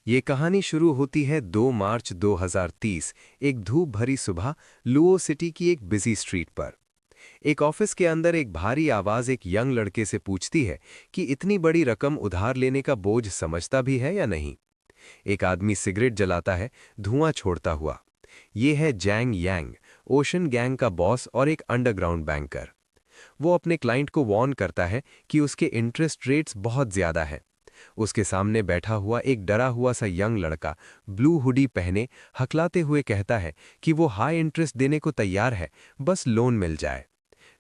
ये कहानी शुरू होती है 2 मार्च 2030 एक धूप भरी सुबह लुओ सिटी की एक बिजी स्ट्रीट पर। एक ऑफिस के अंदर एक भारी आवाज एक यंग लड़के से पूछती है कि इतनी बड़ी रकम उधार लेने का बोझ समझता भी है या नहीं। एक आदमी सिगरेट जलाता है, धुआं छोड़ता हुआ। ये है जैंग यांग, ओशन गैंग का बॉस और एक अंडरग्राउंड बैंकर। वो अपने क्लाइंट को वार्न करता है कि उसके इंटरेस्ट रेट्स बहुत ज्यादा है। उसके सामने बैठा हुआ एक डरा हुआ सा यंग लड़का ब्लू हुडी पहने हकलाते हुए कहता है कि वो हाई इंटरेस्ट देने को तैयार है, बस लोन मिल जाए।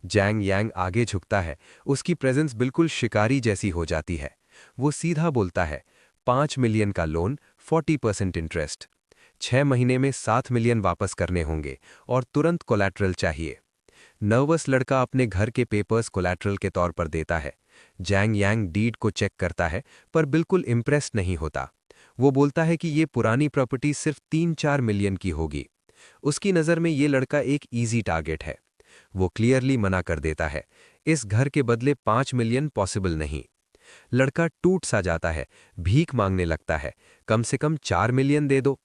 जैंग यांग आगे झुकता है, उसकी प्रेजेंस बिल्कुल शिकारी जैसी हो जाती है। वो सीधा बोलता है, 5 मिलियन का लोन, 40% इंटरेस्ट। 6 महीने में 7 मिलियन वापस करने होंगे और तुरंत कोलैटरल चाहिए। नर्वस लड़का अपने घर के पेपर्स कोलैटरल के तौर पर देता है। जैंग यांग डीड को चेक करता है, पर बिल्कुल इम्प्रेस्ड नहीं होता। वो बोलता है कि ये पुरानी प्रॉपर्टी सिर्फ 3-4 मिलियन की होगी। उसकी नज़र में ये लड़का एक इजी टारगेट है। वो क्लियरली मना कर देता है, इस घर के बदले 5 मिलियन पॉसिबल नहीं। लड़का टूट सा जाता है, भीख मांगने लगता है, कम से कम 4 मिलियन दे दो।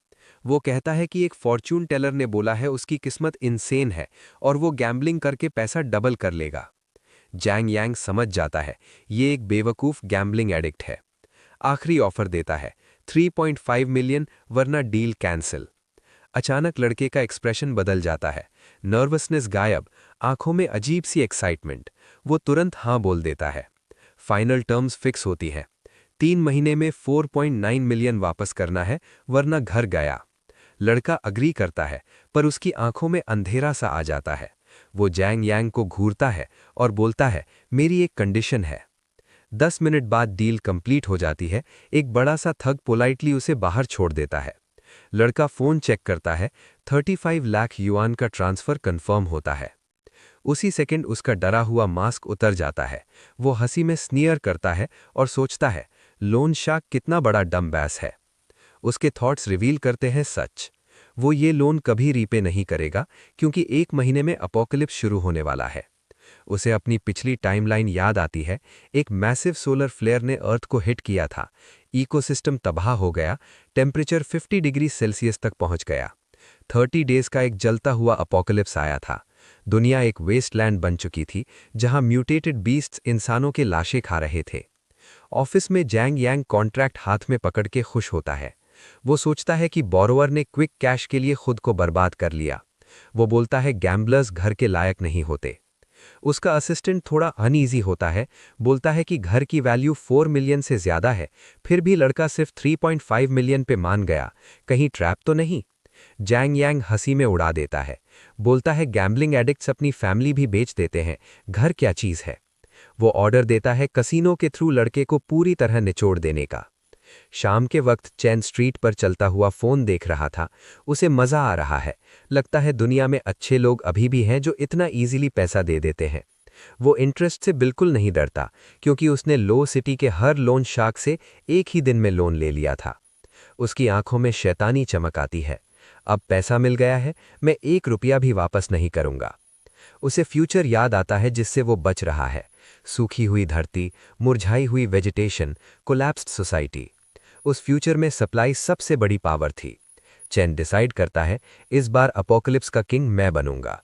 वो कहता है कि एक फॉर्च्यून टेलर ने बोला है उसकी किस्मत इनसेन है और वो गैम्बलिंग करके पैसा डबल कर लेगा। जैंग यांग समझ जाता है, ये एक बेवकूफ़ गैम्बलिंग एडिक्ट है। आखिरी ऑफर देता है, 3.5 मिलियन, वरना डील कैंसिल। अचानक लड़के का एक्सप्रेशन बदल जाता है, नर्वसनेस गायब, आंखों में अजीब सी एक्साइटमेंट। वो तुरंत हाँ बोल देता है। फाइनल टर्म्स फिक्स होती हैं। 3 महीने में 4.9 मिलियन वापस करना है, वरना घर गया। लड़का अग्री करता है, पर उसकी आंखों में अंधेरा सा आ जाता है। वो जैंग यांग को घूरता है और बोलता है, मेरी एक कंडीशन है। 10 मिनट बाद डील कंप्लीट हो जाती है। एक बड़ा सा थग पोलाइटली उसे बाहर छोड़ देता है। लड़का फोन चेक करता है, 35 लाख युआन का ट्रांसफर कंफर्म होता है। उसी सेकंड उसका डरा हुआ मास्क उतर जाता है। वो हंसी में स्नीयर करता है और सोचता है, लोन शार्क कितना बड़ा डम बैस है। उसके थॉट्स रिवील करते हैं सच। वो ये लोन कभी रीपे नहीं करेगा, क्योंकि 1 महीने में अपोकलिप्स शुरू होने वाला है। उसे अपनी पिछली टाइमलाइन याद आती है। एक मैसिव सोलर फ्लेयर ने अर्थ को हिट किया था। इकोसिस्टम तबाह हो गया, टेम्परेचर 50 डिग्री सेल्सियस तक पहुंच गया। 30 डेज का एक जलता हुआ अपोकलिप्स आया था। दुनिया एक वेस्टलैंड बन चुकी थी, जहां म्यूटेटेड बीस्ट्स इंसानों के लाशें खा रहे थे। ऑफिस में जैंग यांग कॉन्ट्रैक्ट हाथ में पकड़ के खुश होता है। वो सोचता है कि बोरोवर ने क्विक कैश के लिए खुद को बर्बाद कर लिया। वो बोलता है, गैम्बलर्स घर के लायक नहीं होते। उसका असिस्टेंट थोड़ा अनईजी होता है, बोलता है कि घर की वैल्यू 4 मिलियन से ज्यादा है। फिर भी लड़का सिर्फ 3.5 मिलियन पे मान गया, कहीं ट्रैप तो नहीं। जैंग यांग हंसी में उड़ा देता है, बोलता है, गैम्बलिंग एडिक्ट्स अपनी फैमिली भी बेच देते हैं, घर क्या चीज है। वो ऑर्डर देता है कसिनो के थ्रू लड़के को पूरी तरह निचोड़ देने का। शाम के वक्त चैन स्ट्रीट पर चलता हुआ फोन देख रहा था। उसे मजा आ रहा है। लगता है दुनिया में अच्छे लोग अभी भी हैं जो इतना इजीली पैसा दे देते हैं। वो इंटरेस्ट से बिल्कुल नहीं डरता, क्योंकि उसने लो सिटी के हर लोन शार्क से एक ही दिन में लोन ले लिया था। उसकी आंखों में शैतानी चमक आती है। अब पैसा मिल गया है, मैं 1 रुपया भी वापस नहीं करूंगा। उसे फ्यूचर याद आता है जिससे वो बच रहा है। सूखी हुई धरती, मुरझाई हुई वेजिटेशन, कोलैप्स्ड सोसाइटी। उस फ्यूचर में सप्लाई सबसे बड़ी पावर थी। चैन डिसाइड करता है, इस बार अपोकलिप्स का किंग मैं बनूंगा।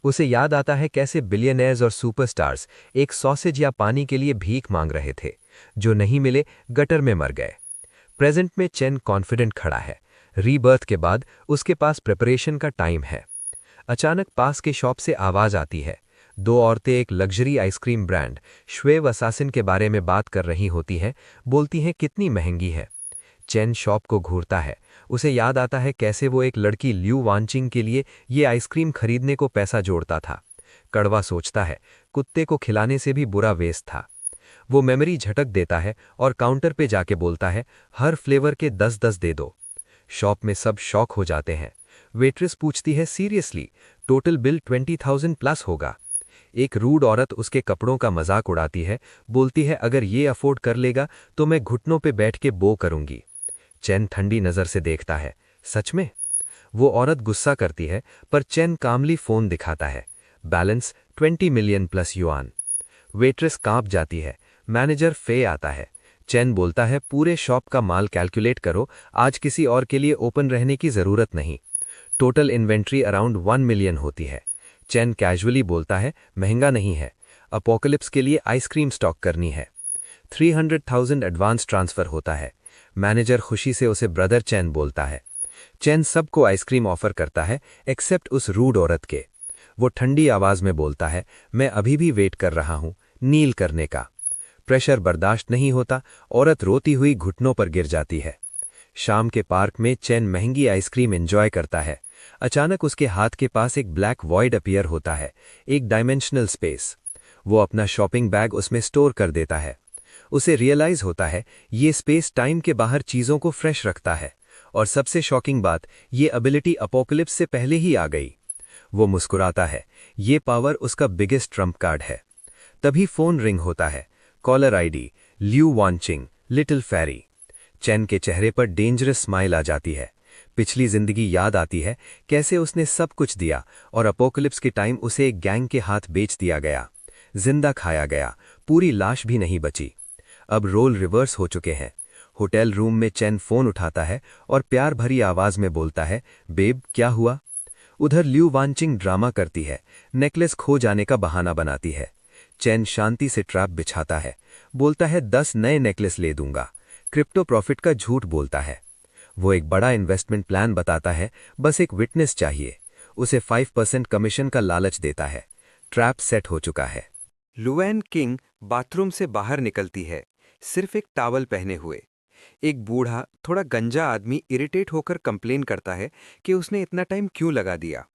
उसे याद आता है कैसे बिलियनर्स और सुपरस्टार्स एक सॉसेज या पानी के लिए भीख मांग रहे थे, जो नहीं मिले गटर में मर गए। प्रेजेंट में चैन कॉन्फिडेंट खड़ा है। रीबर्थ के बाद उसके पास प्रिपरेशन का टाइम है। अचानक पास के शॉप से आवाज आती है। 2 औरतें एक लग्जरी आइसक्रीम ब्रांड श्वेव असासिन के बारे में बात कर रही होती हैं। बोलती हैं, कितनी महंगी है। चैन शॉप को घूरता है। उसे याद आता है कैसे वो एक लड़की ल्यू वांचिंग के लिए ये आइसक्रीम खरीदने को पैसा जोड़ता था। कड़वा सोचता है, कुत्ते को खिलाने से भी बुरा वेस्ट था। वो मेमोरी झटक देता है और काउंटर पे जाके बोलता है, हर फ्लेवर के 10-10 दे दो। शॉप में सब शॉक हो जाते हैं। वेट्रेस पूछती है, सीरियसली, टोटल बिल 20,000 प्लस होगा। एक रूड औरत उसके कपड़ों का मजाक उड़ाती है, बोलती है, अगर ये अफोर्ड कर लेगा तो मैं घुटनों पे बैठ के बो करूंगी। चैन ठंडी नजर से देखता है, सच में? वो औरत गुस्सा करती है, पर चैन कामली फोन दिखाता है। Balance 20 million plus yuan. Waitress कांप जाती है। मैनेजर फे आता है। चैन बोलता है, पूरे शॉप का माल कैलकुलेट करो, आज किसी और के लिए ओपन रहने की जरूरत नहीं। टोटल इन्वेंट्री अराउंड 1 मिलियन होती है। चैन कैजुअली बोलता है, महंगा नहीं है, अपोकलिप्स के लिए आइसक्रीम स्टॉक करनी है। 300,000 एडवांस ट्रांसफर होता है। मैनेजर खुशी से उसे ब्रदर चैन बोलता है। चैन सबको आइसक्रीम ऑफर करता है एक्सेप्ट उस रूड औरत के। वो ठंडी आवाज में बोलता है, मैं अभी भी वेट कर रहा हूं नील करने का। प्रेशर बर्दाश्त नहीं होता, औरत रोती हुई घुटनों पर गिर जाती है। शाम के पार्क में चैन महंगी आइसक्रीम एंजॉय करता है। अचानक उसके हाथ के पास एक ब्लैक वॉइड अपीयर होता है, एक डायमेंशनल स्पेस। वो अपना शॉपिंग बैग उसमें स्टोर कर देता है। उसे रियलाइज होता है ये स्पेस टाइम के बाहर चीजों को फ्रेश रखता है। और सबसे शॉकिंग बात, ये एबिलिटी अपोकलिप्स से पहले ही आ गई। वो मुस्कुराता है, ये पावर उसका बिगेस्ट ट्रम्प कार्ड है। तभी फोन रिंग होता है। Caller ID ल्यू वांचिंग, little fairy. चैन के चेहरे पर डेंजरस स्माइल आ जाती है। पिछली जिंदगी याद आती है, कैसे उसने सब कुछ दिया और अपोकलिप्स के टाइम उसे एक गैंग के हाथ बेच दिया गया। जिंदा खाया गया, पूरी लाश भी नहीं बची। अब रोल रिवर्स हो चुके हैं। होटल रूम में चैन फोन उठाता है और प्यार भरी आवाज में बोलता है, बेब क्या हुआ? उधर ल्यू वांचिंग ड्रामा करती है, नेकलेस खो जाने का बहाना बनाती है। चैन शांति से ट्रैप बिछाता है, बोलता है 10 नए नेकलेस ले दूंगा। क्रिप्टो प्रॉफिट का झूठ बोलता है। वो एक बड़ा इन्वेस्टमेंट प्लान बताता है, बस एक विटनेस चाहिए। उसे 5% कमीशन का लालच देता है। ट्रैप सेट हो चुका है। लुएन किंग बाथरूम से बाहर निकलती है, सिर्फ एक टॉवल पहने हुए। एक बूढ़ा थोड़ा गंजा आदमी इरिटेट होकर कंप्लेन करता है कि उसने इतना टाइम क्यों लगा दिया।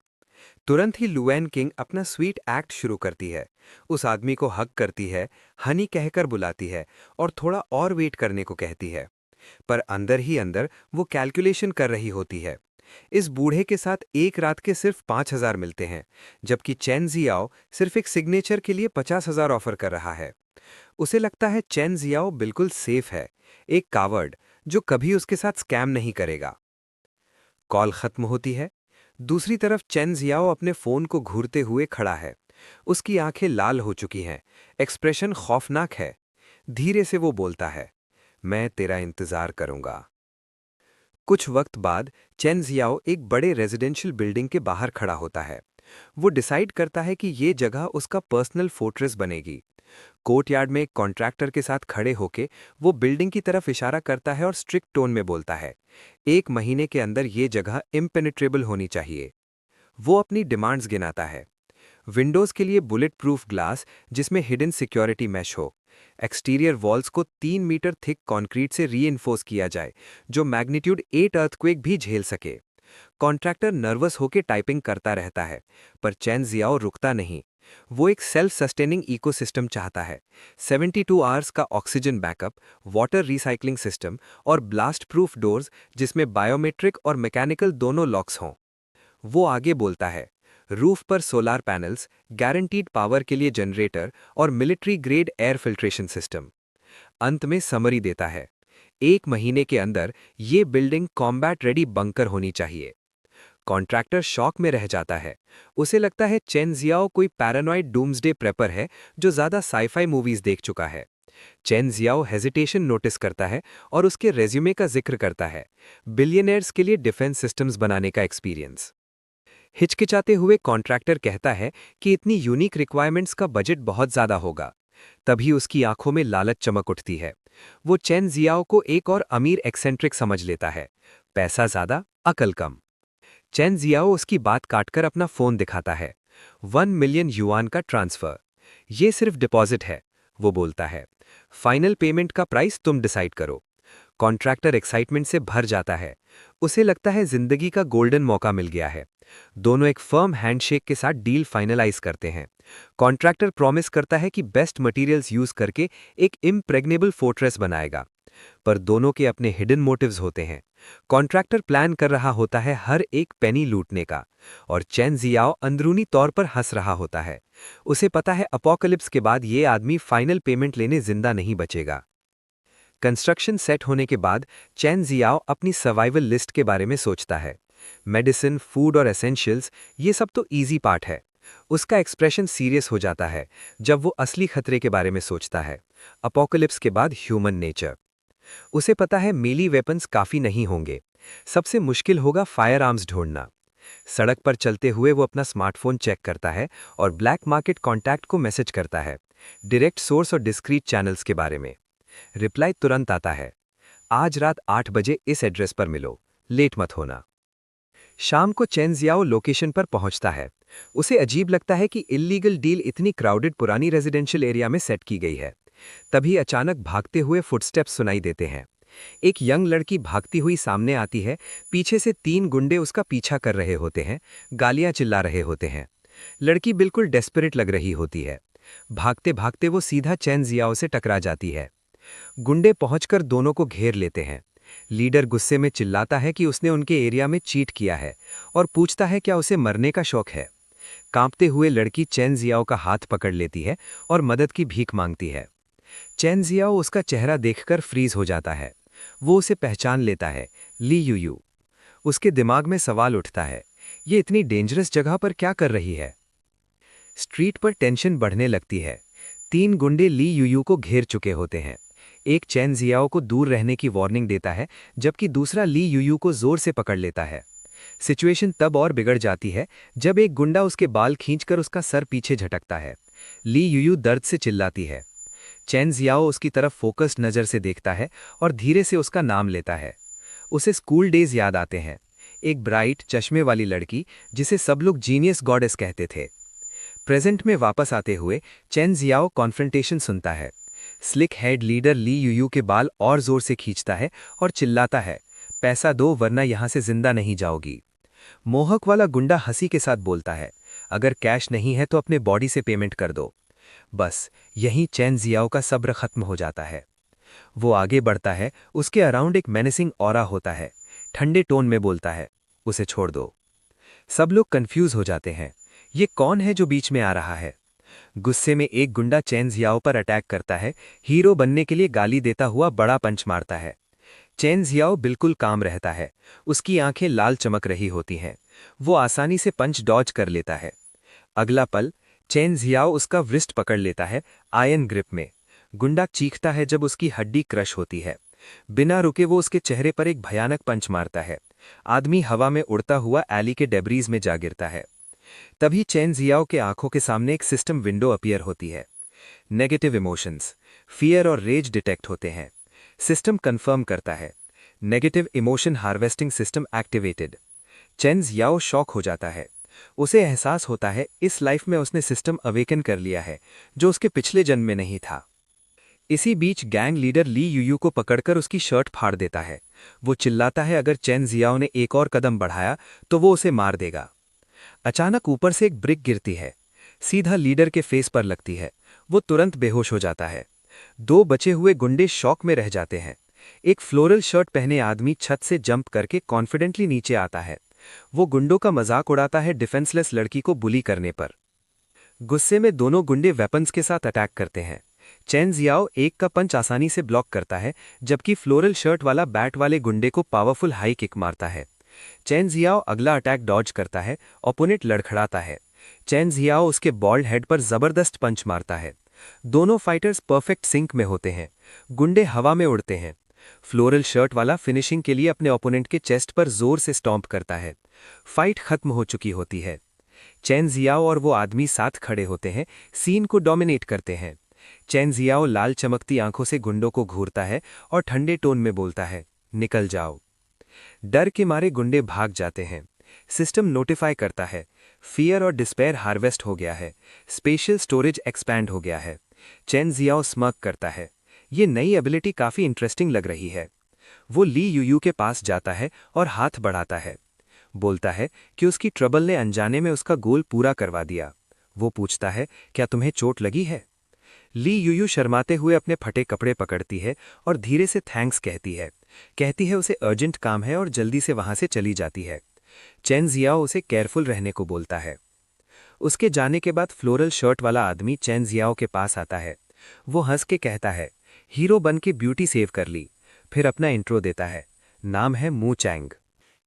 तुरंत ही लुएन किंग अपना स्वीट एक्ट शुरू करती है। उस आदमी को हक करती है, हनी कहकर बुलाती है और थोड़ा और वेट करने को कहती है। पर अंदर ही अंदर वो कैलकुलेशन कर रही होती है। इस बूढ़े के साथ एक रात के सिर्फ 5,000 मिलते हैं, जबकि चैन जियाओ सिर्फ एक सिग्नेचर के लिए 50,000 ऑफर कर रहा है। उसे लगता है चैन जियाओ बिल्कुल सेफ है, एक कावर्ड जो कभी उसके साथ स्कैम नहीं करेगा। कॉल खत्म होती है। दूसरी तरफ चैन जियाओ अपने फोन को घूरते हुए खड़ा है। उसकी आंखें लाल हो चुकी हैं, एक्सप्रेशन खौफनाक है। धीरे से वो बोलता है, मैं तेरा इंतजार करूंगा। कुछ वक्त बाद चैन जियाओ एक बड़े रेजिडेंशियल बिल्डिंग के बाहर खड़ा होता है। वो डिसाइड करता है कि ये जगह उसका पर्सनल फोर्ट्रेस बनेगी। कोर्टयार्ड में एक कॉन्ट्रैक्टर के साथ खड़े होके वो बिल्डिंग की तरफ इशारा करता है और स्ट्रिक्ट टोन में बोलता है, 1 महीने के अंदर ये जगह इम्पेनिट्रेबल होनी चाहिए। वो अपनी डिमांड्स गिनाता है। विंडोज के लिए बुलेट प्रूफ ग्लास जिसमें हिडन सिक्योरिटी मैश हो। एक्सटीरियर वॉल्स को 3 मीटर थिक कंक्रीट से रीइंफोर्स किया जाए, जो मैग्नीट्यूड 8 अर्थक्वेक भी झेल सके। कॉन्ट्रैक्टर नर्वस होकर टाइपिंग करता रहता है, पर चैन जियाओ रुकता नहीं। वो एक सेल्फ सस्टेनिंग इकोसिस्टम चाहता है, 72 आवर्स का oxygen backup, water recycling system और ब्लास्ट प्रूफ डोर्स जिसमें बायोमेट्रिक और मैकेनिकल दोनों लॉक्स हों। वो आगे बोलता है, रूफ पर सोलार पैनल्स, गारंटीड पावर के लिए जनरेटर और military grade air filtration system. अंत में समरी देता है, 1 महीने के अंदर ये बिल्डिंग कॉम्बैट रेडी बंकर होनी चाहिए। कॉन्ट्रैक्टर शॉक में रह जाता है। उसे लगता है चैन जियाओ कोई पैरानॉइड डूम्सडे प्रेपर है जो ज्यादा साईफाई मूवीज देख चुका है। चैन जियाओ हेजिटेशन नोटिस करता है और उसके रेज्यूमे का जिक्र करता है, बिलियनर्स के लिए डिफेंस सिस्टम्स बनाने का एक्सपीरियंस। हिचकिचाते हुए कॉन्ट्रैक्टर कहता है कि इतनी यूनिक रिक्वायरमेंट्स का बजट बहुत ज्यादा होगा। तभी उसकी आंखों में लालच चमक उठती है। वो चैन जियाओ को एक और अमीर एक्सेंट्रिक समझ लेता है, पैसा ज्यादा अकल कम। चैन जियाओ उसकी बात काटकर अपना फोन दिखाता है। 1 मिलियन युआन का ट्रांसफर। ये सिर्फ डिपॉजिट है, वो बोलता है। फाइनल पेमेंट का प्राइस तुम डिसाइड करो। कॉन्ट्रैक्टर एक्साइटमेंट से भर जाता है। उसे लगता है जिंदगी का गोल्डन मौका मिल गया है। दोनों एक फर्म हैंडशेक के साथ डील फाइनलाइज करते हैं। कॉन्ट्रैक्टर प्रॉमिस करता है कि बेस्ट मटेरियल्स यूज करके एक इम्प्रेग्नेबल फोर्ट्रेस बनाएगा। पर दोनों के अपने हिडन मोटिव्स होते हैं। कॉन्ट्रैक्टर प्लान कर रहा होता है हर एक पेनी लूटने का, और चैन जियाओ अंदरूनी तौर पर हंस रहा होता है। उसे पता है अपोकलिप्स के बाद ये आदमी फाइनल पेमेंट लेने जिंदा नहीं बचेगा। कंस्ट्रक्शन सेट होने के बाद चैन जियाओ अपनी सर्वाइवल लिस्ट के बारे में सोचता है। मेडिसिन, फूड और एसेंशियल्स, ये सब तो इजी पार्ट है। उसका एक्सप्रेशन सीरियस हो जाता है जब वो असली खतरे के बारे में सोचता है। अपोकलिप्स के बाद ह्यूमन नेचर। उसे पता है मेली वेपन्स काफी नहीं होंगे। सबसे मुश्किल होगा फायर आर्म्स ढूंढना। सड़क पर चलते हुए वो अपना स्मार्टफोन चेक करता है और ब्लैक मार्केट कॉन्टैक्ट को मैसेज करता है, डायरेक्ट सोर्स और डिस्क्रीट चैनल्स के बारे में। रिप्लाई तुरंत आता है, आज रात 8 बजे इस एड्रेस पर मिलो, लेट मत होना। शाम को चेन जियाओ लोकेशन पर पहुंचता है। उसे अजीब लगता है कि इल्लीगल डील इतनी क्राउडेड पुरानी रेजिडेंशियल एरिया में सेट की गई है। तभी अचानक भागते हुए फुटस्टेप्स सुनाई देते हैं। एक यंग लड़की भागती हुई सामने आती है। पीछे से 3 गुंडे उसका पीछा कर रहे होते हैं, गालियां चिल्ला रहे होते हैं। लड़की बिल्कुल डेस्परेट लग रही होती है। भागते भागते वो सीधा चेन जियाओ से टकरा जाती है। गुंडे पहुंचकर दोनों को घेर लेते हैं। लीडर गुस्से में चिल्लाता है कि उसने उनके एरिया में चीट किया है और पूछता है क्या उसे मरने का शौक है। कांपते हुए लड़की चेन जियाओ का हाथ पकड़ लेती है और मदद की भीख मांगती है। चेन जियाओ उसका चेहरा देखकर फ्रीज हो जाता है। वो उसे पहचान लेता है, ली यूयू। उसके दिमाग में सवाल उठता है, ये इतनी डेंजरस जगह पर क्या कर रही है। स्ट्रीट पर टेंशन बढ़ने लगती है। 3 गुंडे ली यूयू को घेर चुके होते हैं। एक चेन जियाओ को दूर रहने की वार्निंग देता है, जबकि दूसरा ली यूयू को जोर से पकड़ लेता है। सिचुएशन तब और बिगड़ जाती है जब एक गुंडा उसके बाल खींचकर उसका सर पीछे झटकता है। ली यूयू दर्द से चिल्लाती है। चेन जियाओ उसकी तरफ फोकस्ड नज़र से देखता है और धीरे से उसका नाम लेता है। उसे स्कूल डेज याद आते हैं। एक ब्राइट चश्मे वाली लड़की जिसे सब लोग जीनियस गॉडेस कहते थे। प्रेजेंट में वापस आते हुए चेन जियाओ कॉन्फ्रंटेशन सुनता है। स्लिक हेड लीडर ली यूयू के बाल और जोर से खींचता है और चिल्लाता है, पैसा दो वरना यहां से जिंदा नहीं जाओगी। मोहक वाला गुंडा हंसी के साथ बोलता है, अगर कैश नहीं है तो अपने बॉडी से पेमेंट कर दो। बस यहीं चेन जियाओ का सब्र खत्म हो जाता है। वो आगे बढ़ता है। उसके अराउंड एक मेनेसिंग ऑरा होता है। ठंडे टोन में बोलता है, उसे छोड़ दो। सब लोग कंफ्यूज हो जाते हैं, ये कौन है जो बीच में आ रहा है। गुस्से में एक गुंडा चेन जियाओ पर अटैक करता है। हीरो बनने के लिए गाली देता हुआ बड़ा पंच मारता है। चेन जियाओ बिल्कुल काम रहता है। उसकी आंखें लाल चमक रही होती हैं। वो आसानी से पंच डॉज कर लेता है। अगला पल चेन जियाओ उसका व्रिस्ट पकड़ लेता है, आयन ग्रिप में। गुंडा चीखता है जब उसकी हड्डी क्रश होती है। बिना रुके वो उसके चेहरे पर एक भयानक पंच मारता है। आदमी हवा में उड़ता हुआ एली के डेब्रीज में जा गिरता है। तभी चेन जियाओ के आंखों के सामने एक सिस्टम विंडो अपीयर होती है। नेगेटिव इमोशंस, फियर और रेज डिटेक्ट होते हैं। सिस्टम कंफर्म करता है, negative emotion harvesting system activated. Chen Jiao shock हो जाता है। उसे एहसास होता है इस लाइफ में उसने सिस्टम अवेकन कर लिया है, जो उसके पिछले जन्म में नहीं था। इसी बीच गैंग लीडर ली यूयू को पकड़कर उसकी शर्ट फाड़ देता है। वो चिल्लाता है अगर चेन जियाओ ने एक और कदम बढ़ाया तो वो उसे मार देगा। अचानक ऊपर से एक ब्रिक गिरती है, सीधा लीडर के फेस पर लगती है। वो तुरंत बेहोश हो जाता है। 2 बचे हुए गुंडे शॉक में रह जाते हैं। एक फ्लोरल शर्ट पहने आदमी छत से जंप करके कॉन्फिडेंटली नीचे आता है। वो गुंडों का मजाक उड़ाता है डिफेंसलेस लड़की को बुली करने पर। गुस्से में दोनों गुंडे वेपन्स के साथ अटैक करते हैं। चेन जियाओ एक का पंच आसानी से ब्लॉक करता है, जबकि फ्लोरल शर्ट वाला बैट वाले गुंडे को पावरफुल हाई किक मारता है। चेन जियाओ अगला अटैक डॉज करता है। ओपोनेंट लड़खड़ाता है। चेन जियाओ उसके बॉल्ड हेड पर जबरदस्त पंच मारता है। दोनों फाइटर्स परफेक्ट सिंक में होते हैं। गुंडे हवा में उड़ते हैं। फ्लोरल शर्ट वाला फिनिशिंग के लिए अपने ओपोनेंट के चेस्ट पर जोर से स्टॉम्प करता है। फाइट खत्म हो चुकी होती है। चेन जियाओ और वो आदमी साथ खड़े होते हैं, सीन को डोमिनेट करते हैं। चेन जियाओ लाल चमकती आंखों से गुंडों को घूरता है और ठंडे टोन में बोलता है, निकल जाओ। डर के मारे गुंडे भाग जाते हैं। सिस्टम नोटिफाई करता है, फियर और डिस्पेयर हार्वेस्ट हो गया है, स्पेशल स्टोरेज एक्सपैंड हो गया है। चेन जियाओ स्मर्क करता है, ये नई एबिलिटी काफ़ी इंटरेस्टिंग लग रही है। वो ली यूयू के पास जाता है और हाथ बढ़ाता है। बोलता है कि उसकी ट्रबल ने अनजाने में उसका गोल पूरा करवा दिया। वो पूछता है, क्या तुम्हें चोट लगी है? ली यूयू शर्माते हुए अपने फटे कपड़े पकड़ती है और धीरे से थैंक्स कहती है। कहती है उसे अर्जेंट काम है और जल्दी से वहां से चली जाती है। चेन जियाओ उसे केयरफुल रहने को बोलता है। उसके जाने के बाद फ्लोरल शर्ट वाला आदमी चेन जियाओ के पास आता है। वो हंस के कहता है, हीरो बन के ब्यूटी सेव कर ली। फिर अपना इंट्रो देता है, नाम है मू चैंग।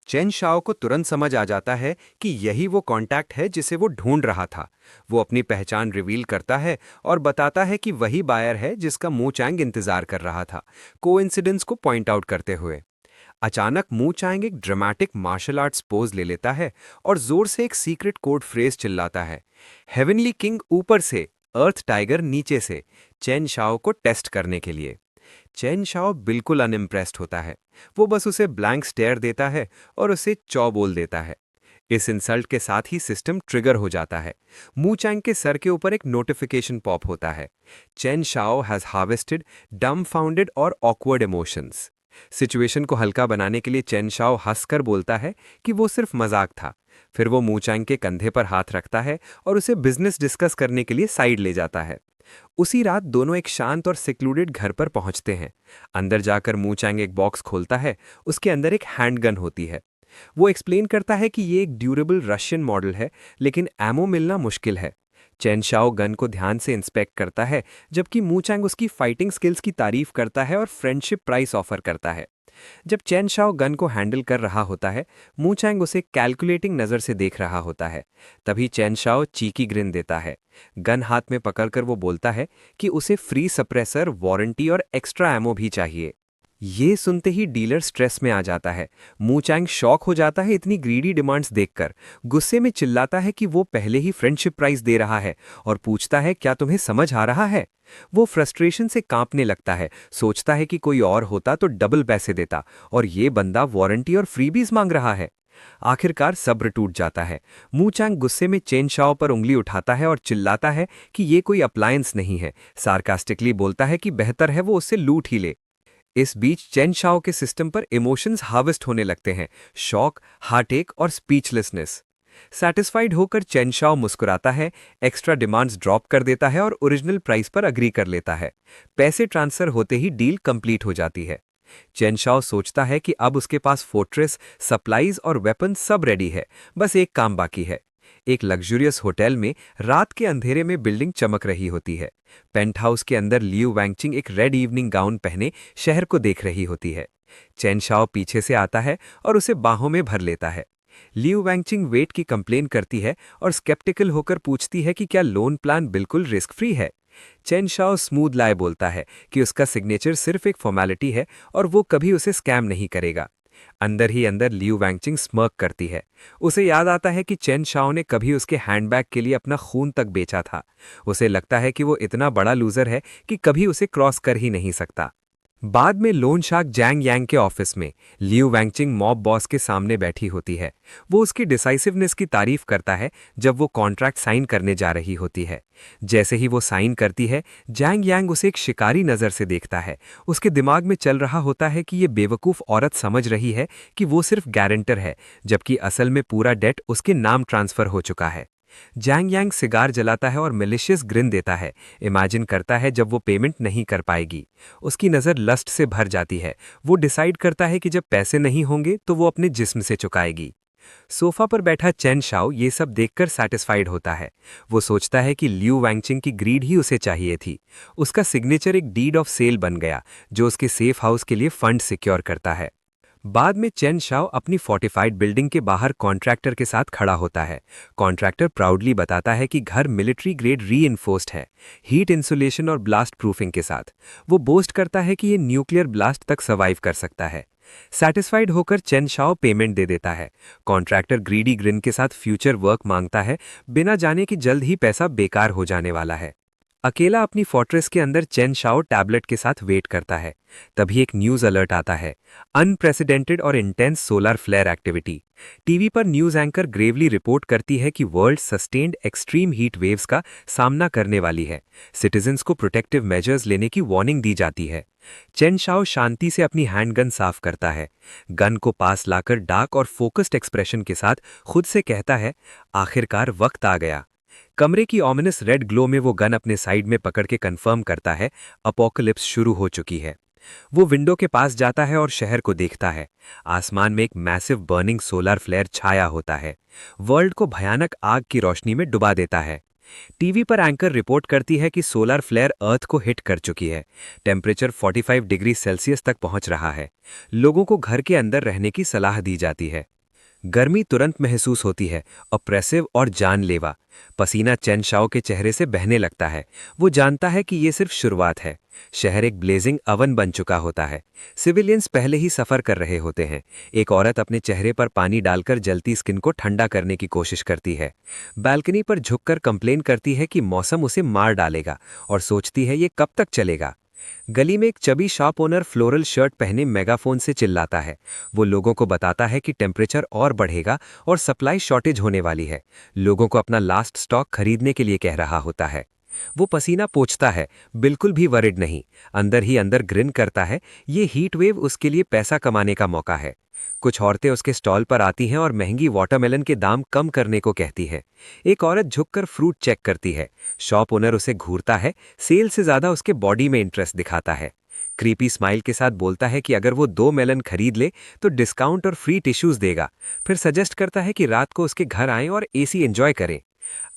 चेन शाओ को तुरंत समझ आ जाता है कि यही वो कांटेक्ट है जिसे वो ढूंढ रहा था। वो अपनी पहचान रिवील करता है और बताता है कि वही बायर है जिसका मू चैंग इंतजार कर रहा था, कोइंसिडेंस को पॉइंट आउट करते हुए। अचानक मू चैंग एक ड्रामेटिक मार्शल आर्ट्स पोज ले लेता है और जोर से एक सीक्रेट कोड फ्रेज चिल्लाता है, हेवनली किंग ऊपर से, अर्थ टाइगर नीचे से, चेन शाओ को टेस्ट करने के लिए। चेन शाओ बिल्कुल अनइम्प्रेस्ड होता है। वो बस उसे ब्लैंक स्टेयर देता है और उसे चौ बोल देता है। इस इंसल्ट के साथ ही सिस्टम ट्रिगर हो जाता है। मू चैंग के सर के ऊपर एक नोटिफिकेशन पॉप होता है, चेन शाओ हैज हार्वेस्टेड डम्बफाउंडेड और ऑकवर्ड इमोशंस। सिचुएशन को हल्का बनाने के लिए चेन शाओ हंसकर बोलता है कि वो सिर्फ मजाक था। फिर वो मू चैंग के कंधे पर हाथ रखता है और उसे बिजनेस डिस्कस करने के लिए साइड ले जाता है। उसी रात दोनों एक शांत और सिक्लूडेड घर पर पहुंचते हैं। अंदर जाकर मू चैंग एक बॉक्स खोलता है। उसके अंदर एक हैंडगन होती है। वो एक्सप्लेन करता है कि ये एक ड्यूरेबल रशियन मॉडल है, लेकिन एमो मिलना मुश्किल है। चेन शाओ गन को ध्यान से इंस्पेक्ट करता है, जबकि मू चैंग उसकी फाइटिंग स्किल्स की तारीफ करता है और फ्रेंडशिप प्राइस ऑफर करता है। जब चेन शाओ गन को हैंडल कर रहा होता है, मू चैंग उसे कैलकुलेटिंग नज़र से देख रहा होता है। तभी चेन शाओ चीकी ग्रिन देता है। गन हाथ में पकड़कर वो बोलता है कि उसे फ्री सप्रेसर, वारंटी और एक्स्ट्रा एमो भी चाहिए। ये सुनते ही डीलर स्ट्रेस में आ जाता है। मू चैंग शॉक हो जाता है इतनी ग्रीडी डिमांड्स देखकर। गुस्से में चिल्लाता है कि वो पहले ही फ्रेंडशिप प्राइस दे रहा है और पूछता है, क्या तुम्हें समझ आ रहा है? वो फ्रस्ट्रेशन से कांपने लगता है, सोचता है कि कोई और होता तो डबल पैसे देता, और ये बंदा वारंटी और फ्रीबीज मांग रहा है। आखिरकार सब्र टूट जाता है। मू चैंग गुस्से में चेन शाओ पर उंगली उठाता है और चिल्लाता है कि ये कोई अप्लायंस नहीं है। सार्कास्टिकली बोलता है कि बेहतर है वो उससे लूट ही ले। इस बीच चेन शाओ के सिस्टम पर इमोशंस हार्वेस्ट होने लगते हैं, शॉक, हार्टेक और स्पीचलेसनेस। सेटिस्फाइड होकर चेन शाओ मुस्कुराता है, एक्स्ट्रा डिमांड्स ड्रॉप कर देता है और ओरिजिनल प्राइस पर अग्री कर लेता है। पैसे ट्रांसफर होते ही डील कंप्लीट हो जाती है। चेन शाओ सोचता है कि अब उसके पास फोर्ट्रेस, सप्लाईज और वेपन सब रेडी है, बस एक काम बाकी है। एक लग्जूरियस होटल में रात के अंधेरे में बिल्डिंग चमक रही होती है। पेंट हाउस के अंदर लियू वैंगचिंग एक रेड इवनिंग गाउन पहने शहर को देख रही होती है। चेन शाओ पीछे से आता है और उसे बाहों में भर लेता है। लियू वैंगचिंग वेट की कंप्लेन करती है और स्केप्टिकल होकर पूछती है कि क्या लोन प्लान बिल्कुल रिस्क फ्री है। चेन शाओ स्मूथ लाए बोलता है कि उसका सिग्नेचर सिर्फ एक फॉर्मेलिटी है और वो कभी उसे स्कैम नहीं करेगा। अंदर ही अंदर लियू वैंगचिंग स्मर्क करती है। उसे याद आता है कि चेन शाओ ने कभी उसके हैंडबैग के लिए अपना खून तक बेचा था। उसे लगता है कि वो इतना बड़ा लूजर है कि कभी उसे क्रॉस कर ही नहीं सकता। बाद में लोन शार्क जैंग यांग के ऑफिस में लियू वैंगचिंग मॉब बॉस के सामने बैठी होती है। वो उसकी डिसाइसिवनेस की तारीफ करता है जब वो कॉन्ट्रैक्ट साइन करने जा रही होती है। जैसे ही वो साइन करती है, जैंग यांग उसे एक शिकारी नज़र से देखता है। उसके दिमाग में चल रहा होता है कि ये बेवकूफ़ औरत समझ रही है कि वो सिर्फ गारंटर है, जबकि असल में पूरा डेट उसके नाम ट्रांसफ़र हो चुका है। जैंग यांग सिगार जलाता है और मिलिशियस ग्रिन देता है। इमेजिन करता है जब वो पेमेंट नहीं कर पाएगी। उसकी नज़र लस्ट से भर जाती है। वो डिसाइड करता है कि जब पैसे नहीं होंगे तो वो अपने जिस्म से चुकाएगी। सोफा पर बैठा चेन शाओ ये सब देखकर सैटिस्फाइड होता है। वो सोचता है कि लियू वैंगचिंग की ग्रीड ही उसे चाहिए थी। उसका सिग्नेचर एक डीड ऑफ सेल बन गया, जो उसके सेफ हाउस के लिए फंड सिक्योर करता है। बाद में चेन शाओ अपनी फोर्टिफाइड बिल्डिंग के बाहर कॉन्ट्रैक्टर के साथ खड़ा होता है। कॉन्ट्रैक्टर प्राउडली बताता है कि घर मिलिट्री ग्रेड रीइंफोर्स्ड है, हीट इंसुलेशन और ब्लास्ट प्रूफिंग के साथ। वो बोस्ट करता है कि ये न्यूक्लियर ब्लास्ट तक सर्वाइव कर सकता है। सैटिस्फाइड होकर चेन शाओ पेमेंट दे देता है। कॉन्ट्रैक्टर ग्रीडी ग्रिन के साथ फ्यूचर वर्क मांगता है, बिना जाने कि जल्द ही पैसा बेकार हो जाने वाला है। अकेला अपनी फोर्ट्रेस के अंदर चेन शाओ टैबलेट के साथ वेट करता है। तभी एक न्यूज अलर्ट आता है, अनप्रेसिडेंटेड और intense solar flare activity. TV पर न्यूज एंकर ग्रेवली रिपोर्ट करती है कि world sustained extreme heat waves का सामना करने वाली है। सिटीजन्स को प्रोटेक्टिव मेजर्स लेने की वार्निंग दी जाती है। चेन शाओ शांति से अपनी हैंडगन साफ करता है। गन को पास लाकर डार्क और फोकस्ड एक्सप्रेशन के साथ खुद से कहता है, आखिरकार वक्त आ गया। कमरे की ऑमिनस रेड ग्लो में वो गन अपने साइड में पकड़ के कंफर्म करता है, अपोकलिप्स शुरू हो चुकी है। वो विंडो के पास जाता है और शहर को देखता है। आसमान में एक मैसिव बर्निंग सोलर फ्लेयर छाया होता है, वर्ल्ड को भयानक आग की रोशनी में डुबा देता है। टीवी पर एंकर रिपोर्ट करती है कि सोलर फ्लेयर अर्थ को हिट कर चुकी है। टेम्परेचर 45 डिग्री सेल्सियस तक पहुंच रहा है। लोगों को घर के अंदर रहने की सलाह दी जाती है। गर्मी तुरंत महसूस होती है, ऑप्रेसिव और जानलेवा। पसीना चेन शाओ के चेहरे से बहने लगता है। वो जानता है कि ये सिर्फ शुरुआत है। शहर एक ब्लेजिंग अवन बन चुका होता है। सिविलियंस पहले ही सफर कर रहे होते हैं। एक औरत अपने चेहरे पर पानी डालकर जलती स्किन को ठंडा करने की कोशिश करती है। बालकनी पर झुककर कंप्लेन करती है कि मौसम उसे मार डालेगा और सोचती है ये कब तक चलेगा। गली में एक chubby shop owner floral shirt पहने मेगाफोन से चिल्लाता है। वो लोगों को बताता है कि टेम्परेचर और बढ़ेगा और सप्लाई शॉर्टेज होने वाली है। लोगों को अपना लास्ट स्टॉक खरीदने के लिए कह रहा होता है। वो पसीना पोंछता है, बिल्कुल भी वरिड नहीं। अंदर ही अंदर ग्रिन करता है। ये हीट वेव उसके लिए पैसा कमाने का मौका है। कुछ औरतें उसके स्टॉल पर आती हैं और महंगी वाटरमेलन के दाम कम करने को कहती है। एक औरत झुककर फ्रूट चेक करती है। शॉप ओनर उसे घूरता है। सेल से ज्यादा उसके बॉडी में इंटरेस्ट दिखाता है। क्रीपी स्माइल के साथ बोलता है कि अगर वो 2 मेलन खरीद ले तो डिस्काउंट और फ्री टिश्यूज देगा। फिर सजेस्ट करता है कि रात को उसके घर आएं और एसी एंजॉय करें।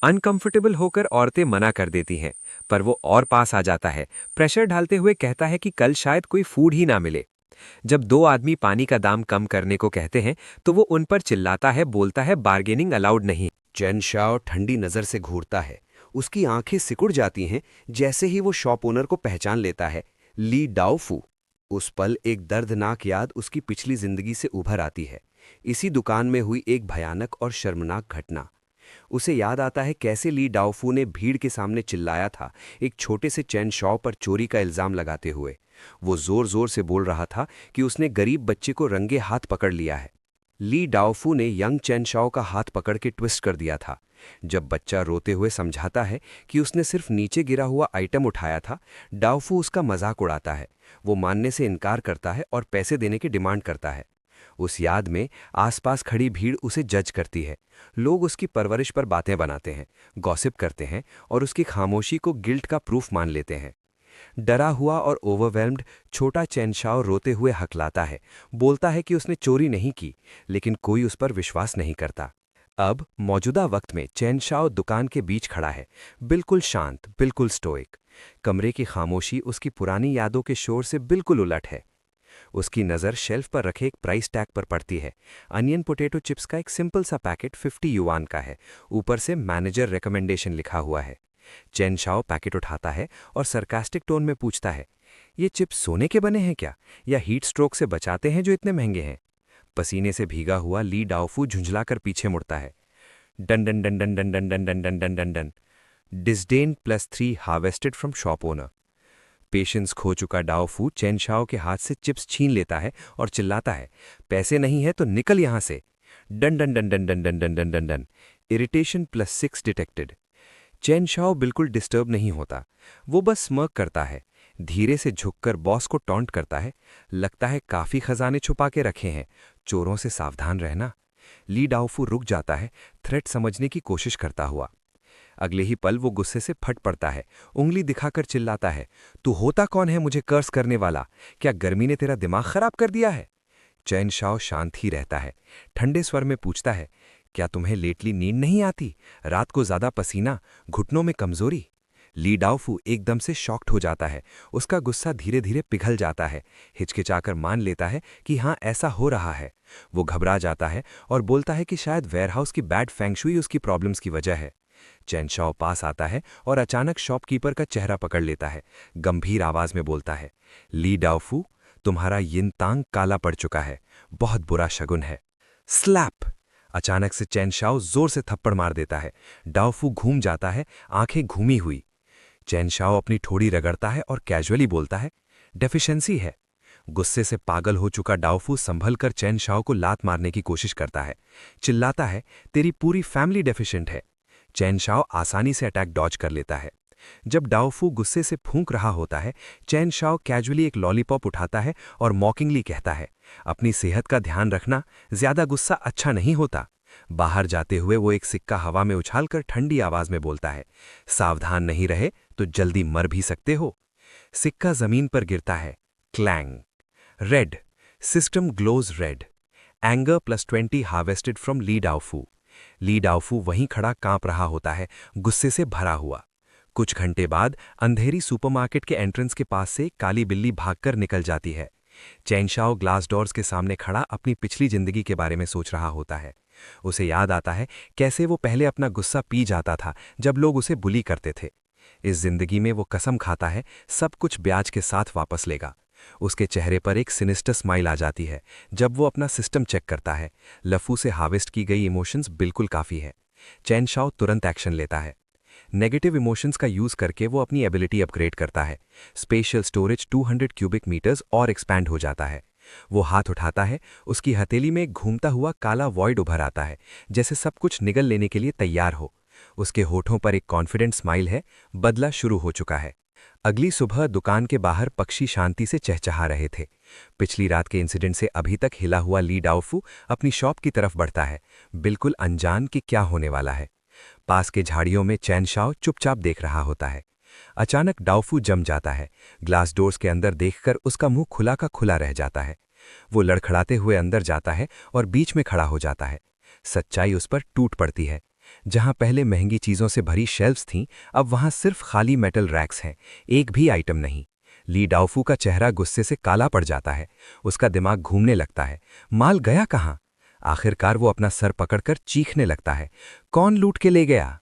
अनकंफर्टेबल होकर औरतें मना कर देती हैं, पर वो और पास आ जाता है। प्रेशर डालते हुए कहता है कि कल शायद कोई फूड ही ना मिले। जब 2 आदमी पानी का दाम कम करने को कहते हैं तो वो उन पर चिल्लाता है, बोलता है बार्गेनिंग अलाउड नहीं। चेन शाओ ठंडी नजर से घूरता है। उसकी आंखें सिकुड़ जाती हैं जैसे ही वो शॉप ओनर को पहचान लेता है, ली डाओफू। उस पल एक दर्दनाक याद उसकी पिछली जिंदगी से उभर आती है। इसी दुकान में हुई एक भयानक और शर्मनाक घटना। उसे याद आता है कैसे ली डाओफू ने भीड़ के सामने चिल्लाया था, एक छोटे से चेन शाओ पर चोरी का इल्जाम लगाते हुए। वो जोर जोर से बोल रहा था कि उसने गरीब बच्चे को रंगे हाथ पकड़ लिया है। ली डाओफू ने यंग चेन शाओ का हाथ पकड़ के ट्विस्ट कर दिया था। जब बच्चा रोते हुए समझाता है कि उसने सिर्फ नीचे गिरा हुआ आइटम उठाया था, डाओफू उसका मजाक उड़ाता है। वो मानने से इनकार करता है और पैसे देने की डिमांड करता है। उस याद में आसपास खड़ी भीड़ उसे जज करती है। लोग उसकी परवरिश पर बातें बनाते हैं, गॉसिप करते हैं और उसकी खामोशी को गिल्ट का प्रूफ मान लेते हैं। डरा हुआ और ओवरवेल्म्ड छोटा चेन शाओ रोते हुए हकलाता है, बोलता है कि उसने चोरी नहीं की, लेकिन कोई उस पर विश्वास नहीं करता। अब मौजूदा वक्त में चेन शाओ दुकान के बीच खड़ा है, बिल्कुल शांत, बिल्कुल स्टोइक। कमरे की खामोशी उसकी पुरानी यादों के शोर से बिल्कुल उलट है। उसकी नज़र शेल्फ पर रखे एक प्राइस टैग पर पड़ती है। अनियन पोटैटो चिप्स का एक सिंपल सा पैकेट 50 युआन का है। ऊपर से मैनेजर रिकमेंडेशन लिखा हुआ है। चेन शाओ पैकेट उठाता है और सरकास्टिक टोन में पूछता है, ये चिप्स सोने के बने हैं क्या, या हीट स्ट्रोक से बचाते हैं जो इतने महंगे हैं? पसीने से भीगा हुआ ली डाओफू झुंझलाकर पीछे मुड़ता है। Dun dun dun dun dun dun dun dun dun dun dun done. Disdain +3 harvested from shop owner. Patience खो चुका डाओफू चेन शाओ के हाथ से चिप्स छीन लेता है और चिल्लाता है, पैसे नहीं है तो निकल यहां से। Done dun dun dun dun dun dun dun dun done. Irritation +6 detected. Chain Shao बिल्कुल डिस्टर्ब नहीं होता। वो बस स्मर्क करता है, धीरे से झुककर बॉस को टॉन्ट करता है। लगता है काफी खजाने छुपा के रखे हैं, चोरों से सावधान रहना। ली डाओफू रुक जाता है, थ्रेट समझने की कोशिश करता हुआ। अगले ही पल वो गुस्से से फट पड़ता है, उंगली दिखाकर चिल्लाता है, तू होता कौन है मुझे कर्स करने वाला? क्या गर्मी ने तेरा दिमाग खराब कर दिया है? चेन शाओ शांत ही रहता है। ठंडे स्वर में पूछता है, क्या तुम्हें लेटली नींद नहीं आती? रात को ज्यादा पसीना, घुटनों में कमजोरी? ली डाओफू एकदम से शॉक्ड हो जाता है। उसका गुस्सा धीरे धीरे पिघल जाता है। हिचकिचाकर मान लेता है कि हाँ, ऐसा हो रहा है। वो घबरा जाता है और बोलता है कि शायद वेयरहाउस की बैड फेंगशुई उसकी प्रॉब्लम्स की वजह है। चेन शाओ पास आता है और अचानक शॉपकीपर का चेहरा पकड़ लेता है। गंभीर आवाज में बोलता है, ली डाओफू, तुम्हारा यिन तांग काला पड़ चुका है, बहुत बुरा शगुन है। स्लैप! अचानक से चेन शाओ जोर से थप्पड़ मार देता है। डाओफू घूम जाता है, आंखें घूमी हुई। चेन शाओ अपनी ठोड़ी रगड़ता है और कैजुअली बोलता है, डेफिशिएंसी है। गुस्से से पागल हो चुका डाओफू संभल कर चेन शाओ को लात मारने की कोशिश करता है। चिल्लाता है, तेरी पूरी फैमिली डेफिशिएंट है। चेन शाओ आसानी से अटैक डॉज कर लेता है। जब डाओफू गुस्से से फूंक रहा होता है, चेन शाओ कैजुअली एक लॉलीपॉप उठाता है और मॉकिंगली कहता है, अपनी सेहत का ध्यान रखना, ज्यादा गुस्सा अच्छा नहीं होता। बाहर जाते हुए वो एक सिक्का हवा में उछालकर ठंडी आवाज में बोलता है, सावधान नहीं रहे तो जल्दी मर भी सकते हो। सिक्का जमीन पर गिरता है। Clang. Red. System glows red. Anger +20 harvested from Li Daofu. Li Daofu वहीं खड़ा कांप रहा होता है, गुस्से से भरा हुआ। कुछ घंटे बाद अंधेरी सुपरमार्केट के एंट्रेंस के पास से काली बिल्ली भागकर निकल जाती है। चैनशाओ ग्लास डोर्स के सामने खड़ा अपनी पिछली जिंदगी के बारे में सोच रहा होता है। उसे याद आता है कैसे वो पहले अपना गुस्सा पी जाता था जब लोग उसे बुली करते थे। इस जिंदगी में वो कसम खाता है सब कुछ ब्याज के साथ वापस लेगा। उसके चेहरे पर एक सिनिस्टर स्माइल आ जाती है जब वो अपना सिस्टम चेक करता है। लफू से हार्वेस्ट की गई इमोशंस बिल्कुल काफ़ी है। चैनशाओ तुरंत एक्शन लेता है। नेगेटिव इमोशंस का यूज़ करके वो अपनी एबिलिटी अपग्रेड करता है। स्पेशल स्टोरेज 200 क्यूबिक मीटर्स और एक्सपैंड हो जाता है। वो हाथ उठाता है, उसकी हथेली में एक घूमता हुआ काला वॉइड उभर आता है, जैसे सब कुछ निगल लेने के लिए तैयार हो। उसके होठों पर एक कॉन्फिडेंट स्माइल है, बदला शुरू हो चुका है। अगली सुबह दुकान के बाहर पक्षी शांति से चहचहा रहे थे। पिछली रात के इंसिडेंट से अभी तक हिला हुआ ली डाओफू अपनी शॉप की तरफ बढ़ता है, बिल्कुल अनजान कि क्या होने वाला है। पास के झाड़ियों में चैनशाओ चुपचाप देख रहा होता है। अचानक डाओफू जम जाता है। ग्लास डोर्स के अंदर देखकर उसका मुंह खुला का खुला रह जाता है। वो लड़खड़ाते हुए अंदर जाता है और बीच में खड़ा हो जाता है। सच्चाई उस पर टूट पड़ती है। जहां पहले महंगी चीजों से भरी शेल्फ्स थीं, अब वहां सिर्फ खाली मेटल रैक्स हैं, एक भी आइटम नहीं। ली डाओफू का चेहरा गुस्से से काला पड़ जाता है। उसका दिमाग घूमने लगता है। माल गया कहाँ? आखिरकार वो अपना सर पकड़कर चीखने लगता है। कौन लूट के ले गया?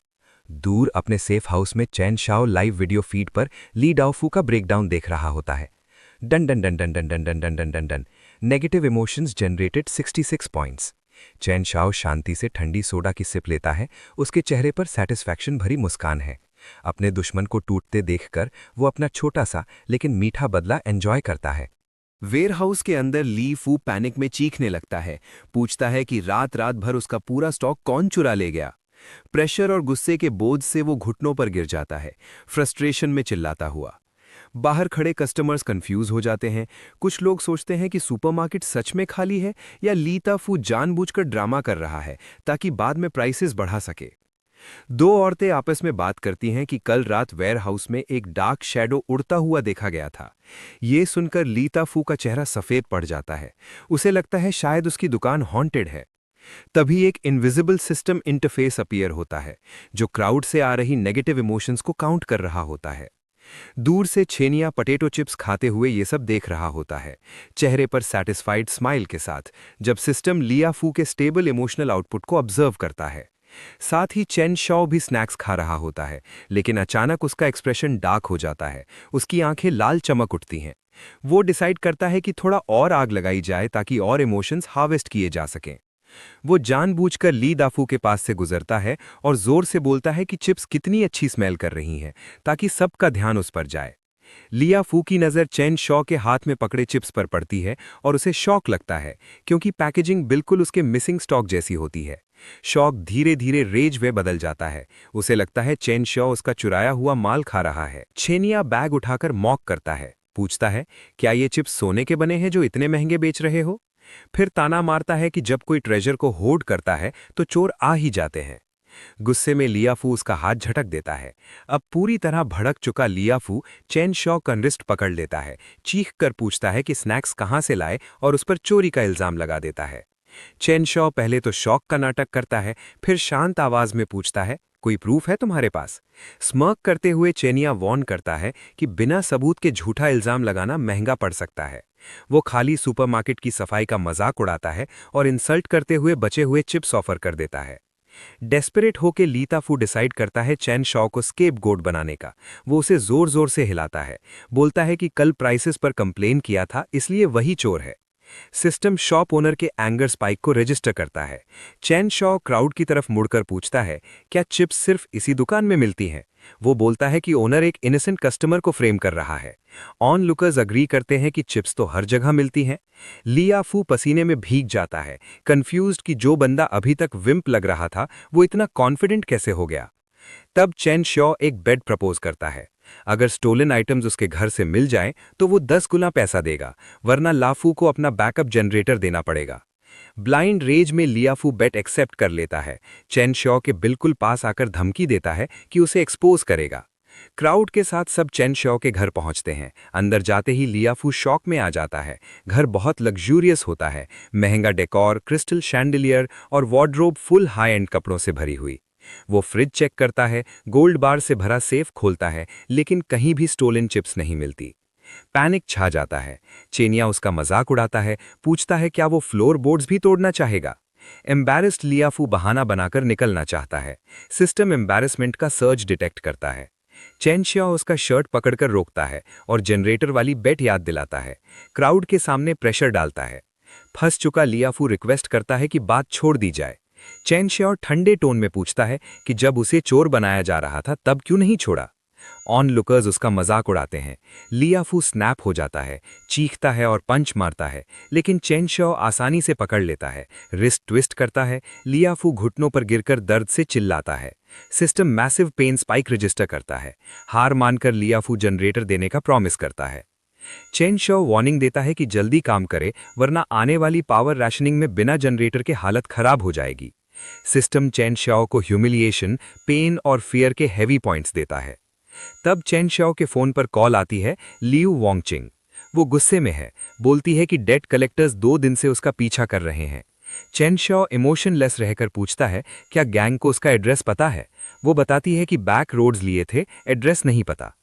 दूर अपने सेफ हाउस में चैनशाओ लाइव वीडियो फीड पर ली डाओफू का ब्रेकडाउन देख रहा होता है। Dun dun dun dun dun dun dun dun dun dun dun. Negative emotions generated 66 points. चैनशाओ शांति से ठंडी सोडा की सिप लेता है। उसके चेहरे पर सैटिस्फैक्शन भरी मुस्कान है। अपने दुश्मन को टूटते देखकर वो अपना छोटा सा लेकिन मीठा बदला एंजॉय करता है। वेयरहाउस के अंदर ली फू पैनिक में चीखने लगता है। पूछता है कि रात रात भर उसका पूरा स्टॉक कौन चुरा ले गया। प्रेशर और गुस्से के बोझ से वो घुटनों पर गिर जाता है, फ्रस्ट्रेशन में चिल्लाता हुआ। बाहर खड़े कस्टमर्स कंफ्यूज हो जाते हैं। कुछ लोग सोचते हैं कि सुपरमार्केट सच में खाली है या ली ताफू जानबूझकर ड्रामा कर रहा है ताकि बाद में प्राइसेस बढ़ा सके। दो औरतें आपस में बात करती हैं कि कल रात वेयरहाउस में एक डार्क शैडो उड़ता हुआ देखा गया था। ये सुनकर ली ताफू का चेहरा सफेद पड़ जाता है। उसे लगता है शायद उसकी दुकान हॉन्टेड है। तभी एक इनविजिबल सिस्टम इंटरफेस अपीयर होता है जो क्राउड से आ रही नेगेटिव इमोशंस को काउंट कर रहा होता है। दूर से छेनिया पटेटो चिप्स खाते हुए ये सब देख रहा होता है, चेहरे पर सैटिस्फाइड स्माइल के साथ, जब सिस्टम लियाफू के स्टेबल इमोशनल आउटपुट को ऑब्जर्व करता है। साथ ही चैनशाओ भी स्नैक्स खा रहा होता है, लेकिन अचानक उसका एक्सप्रेशन डार्क हो जाता है। उसकी आंखें लाल चमक उठती हैं। वो डिसाइड करता है कि थोड़ा और आग लगाई जाए ताकि और इमोशंस हार्वेस्ट किए जा सकें। वो जानबूझकर ली दाफू के पास से गुजरता है और जोर से बोलता है कि चिप्स कितनी अच्छी स्मेल कर रही हैं, ताकि सबका ध्यान उस पर जाए। लिया फू की नज़र चैन शॉ के हाथ में पकड़े चिप्स पर पड़ती है और उसे शॉक लगता है क्योंकि पैकेजिंग बिल्कुल उसके मिसिंग स्टॉक जैसी होती है। शॉक धीरे धीरे रेज में बदल जाता है। उसे लगता है चैन शॉ उसका चुराया हुआ माल खा रहा है। छेनिया बैग उठाकर मॉक करता है, पूछता है, क्या ये चिप्स सोने के बने हैं जो इतने महंगे बेच रहे हो? फिर ताना मारता है कि जब कोई ट्रेजर को होर्ड करता है तो चोर आ ही जाते हैं। गुस्से में लियाफू उसका हाथ झटक देता है। अब पूरी तरह भड़क चुका लियाफू चैन शॉ का रिस्ट पकड़ लेता है, चीख कर पूछता है कि स्नैक्स कहाँ से लाए और उस पर चोरी का इल्जाम लगा देता है। चैन शॉ पहले तो शौक का नाटक करता है, फिर शांत आवाज में पूछता है, कोई प्रूफ है तुम्हारे पास? स्मर्क करते हुए चेनिया वॉर्न करता है कि बिना सबूत के झूठा इल्जाम लगाना महंगा पड़ सकता है। वो खाली सुपरमार्केट की सफाई का मजाक उड़ाता है और इंसल्ट करते हुए बचे हुए चिप्स ऑफर कर देता है। डेस्परेट होकर लीताफू डिसाइड करता है चैन शॉ को स्केप गोट बनाने का। वो उसे जोर जोर से हिलाता है, बोलता है कि कल प्राइसेस पर कंप्लेन किया था इसलिए वही चोर है। सिस्टम शॉप ओनर के एंगर स्पाइक को रजिस्टर करता है। चैन शॉ क्राउड की तरफ मुड़कर पूछता है, क्या चिप्स सिर्फ इसी दुकान में मिलती हैं? वो बोलता है कि ओनर एक इनोसेंट कस्टमर को फ्रेम कर रहा है। ऑन लुकर्स अग्री करते हैं कि चिप्स तो हर जगह मिलती हैं। लियाफू पसीने में भीग जाता है, कंफ्यूज्ड कि जो बंदा अभी तक विम्प लग रहा था वो इतना कॉन्फिडेंट कैसे हो गया। तब चैन शॉ एक बेड प्रपोज करता है। अगर स्टोलन आइटम्स उसके घर से मिल जाएं तो वो 10 गुना पैसा देगा, वरना लाफू को अपना बैकअप जनरेटर देना पड़ेगा। ब्लाइंड रेज में लियाफू बेट एक्सेप्ट कर लेता है। चैन शॉ के बिल्कुल पास आकर धमकी देता है कि उसे एक्सपोज करेगा। क्राउड के साथ सब चेन शॉ के घर पहुंचते हैं। अंदर जाते ही लियाफू शॉक में आ जाता है। घर बहुत लग्जूरियस होता है, महंगा डेकोर, क्रिस्टल शैंडलियर और वार्डरोब फुल हाई एंड कपड़ों से भरी हुई। वो फ्रिज चेक करता है, गोल्ड बार से भरा सेफ खोलता है, लेकिन कहीं भी स्टोलन चिप्स नहीं मिलती। पैनिक छा जाता है। चेनिया उसका मजाक उड़ाता है, पूछता है क्या वो फ्लोर बोर्ड्स भी तोड़ना चाहेगा। एम्बैरेस्ड लियाफू बहाना बनाकर निकलना चाहता है। सिस्टम एम्बैरेसमेंट का सर्ज डिटेक्ट करता है। चेन शिया उसका शर्ट पकड़कर रोकता है और जनरेटर वाली बेट याद दिलाता है। क्राउड के सामने प्रेशर डालता है। फंस चुका लियाफू रिक्वेस्ट करता है कि बात छोड़ दी जाए। चेन शिया ठंडे टोन में पूछता है कि जब उसे चोर बनाया जा रहा था तब क्यों नहीं छोड़ा। ऑन लुकर्स उसका मजाक उड़ाते हैं। लियाफू स्नैप हो जाता है, चीखता है और पंच मारता है, लेकिन चेन शॉ आसानी से पकड़ लेता है। रिस्ट ट्विस्ट करता है। लियाफू घुटनों पर गिरकर दर्द से चिल्लाता है। System massive pain spike register करता है। हार मानकर लियाफू जनरेटर देने का प्रॉमिस करता है। चेन शॉ वार्निंग देता है कि जल्दी काम करे, वरना आने वाली पावर रैशनिंग में बिना जनरेटर के हालत खराब हो जाएगी। सिस्टम चेन शॉ को ह्यूमिलिएशन, पेन और फियर के हैवी पॉइंट्स देता है। तब चेन शॉ के फोन पर कॉल आती है लियू वोंगचिंग। वो गुस्से में है, बोलती है कि डेट कलेक्टर्स 2 दिन से उसका पीछा कर रहे हैं। चेन शॉ इमोशनलेस रहकर पूछता है क्या गैंग को उसका एड्रेस पता है। वो बताती है कि बैक रोड्स लिए थे, एड्रेस नहीं पता।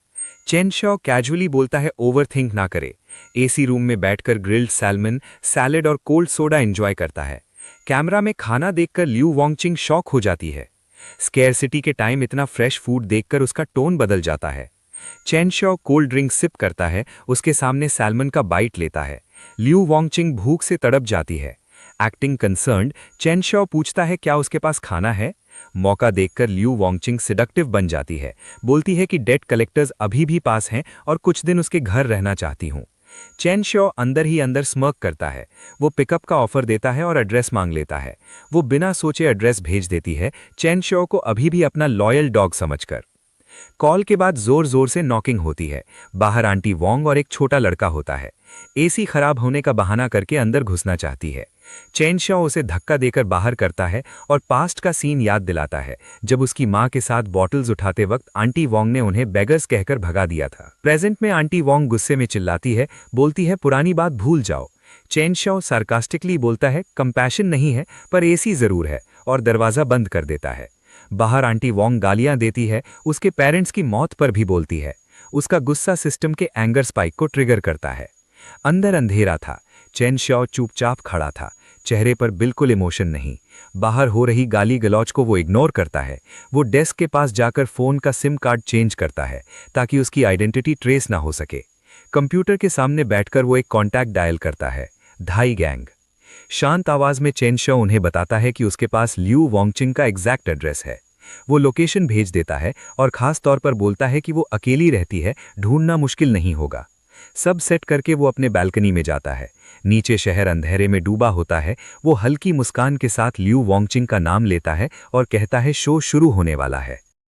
चेन शॉ कैजुअली बोलता है ओवरथिंक ना करे। एसी रूम में बैठकर ग्रिल्ड सैल्मन, सैलेड और कोल्ड सोडा एंजॉय करता है। कैमरा में खाना देखकर लियू वोंगचिंग शॉक हो जाती है। स्केर्सिटी के टाइम इतना फ्रेश फूड देखकर उसका टोन बदल जाता है। Chen Shao cold drink sip करता है, उसके सामने सैल्मन का बाइट लेता है। लियू वोंगचिंग भूख से तड़प जाती है। एक्टिंग कंसर्न्ड, चेन शॉ पूछता है क्या उसके पास खाना है। मौका देखकर लियू वोंगचिंग सिडक्टिव बन जाती है, बोलती है कि डेट कलेक्टर्स अभी भी पास हैं और कुछ दिन उसके घर रहना चाहती हूँ। चेन शॉ अंदर ही अंदर स्मर्क करता है। वो पिकअप का ऑफर देता है और एड्रेस मांग लेता है। वो बिना सोचे एड्रेस भेज देती है, चेन शॉ को अभी भी अपना लॉयल डॉग समझकर। कॉल के बाद जोर जोर से नॉकिंग होती है। बाहर आंटी वोंग और एक छोटा लड़का होता है। एसी खराब होने का बहाना करके अंदर घुसना चाहती है। चेन शॉ उसे धक्का देकर बाहर करता है और पास्ट का सीन याद दिलाता है, जब उसकी मां के साथ बॉटल्स उठाते वक्त आंटी वोंग ने उन्हें बेगर्स कहकर भगा दिया था। प्रेजेंट में आंटी वोंग गुस्से में चिल्लाती है, बोलती है पुरानी बात भूल जाओ। चेन शॉ सार्कास्टिकली बोलता है कंपैशन नहीं है पर एसी जरूर है, और दरवाजा बंद कर देता है। बाहर आंटी वोंग गालियां देती है, उसके पेरेंट्स की मौत पर भी बोलती है। उसका गुस्सा सिस्टम के एंगर स्पाइक को ट्रिगर करता है। अंदर अंधेरा था। चेन शॉ चुपचाप खड़ा था, चेहरे पर बिल्कुल इमोशन नहीं। बाहर हो रही गाली गलौज को वो इग्नोर करता है। वो डेस्क के पास जाकर फोन का सिम कार्ड चेंज करता है ताकि उसकी आइडेंटिटी ट्रेस ना हो सके। कंप्यूटर के सामने बैठकर वो एक कॉन्टैक्ट डायल करता है, धाई गैंग। शांत आवाज में चेन शॉ उन्हें बताता है कि उसके पास लियू वोंगचिंग का एग्जैक्ट एड्रेस है। वो लोकेशन भेज देता है और खास तौर पर बोलता है कि वो अकेली रहती है, ढूंढना मुश्किल नहीं होगा। सब सेट करके वो अपने बालकनी में जाता है। नीचे शहर अंधेरे में डूबा होता है। वो हल्की मुस्कान के साथ लियू वोंगचिंग का नाम लेता है और कहता है शो शुरू होने वाला है।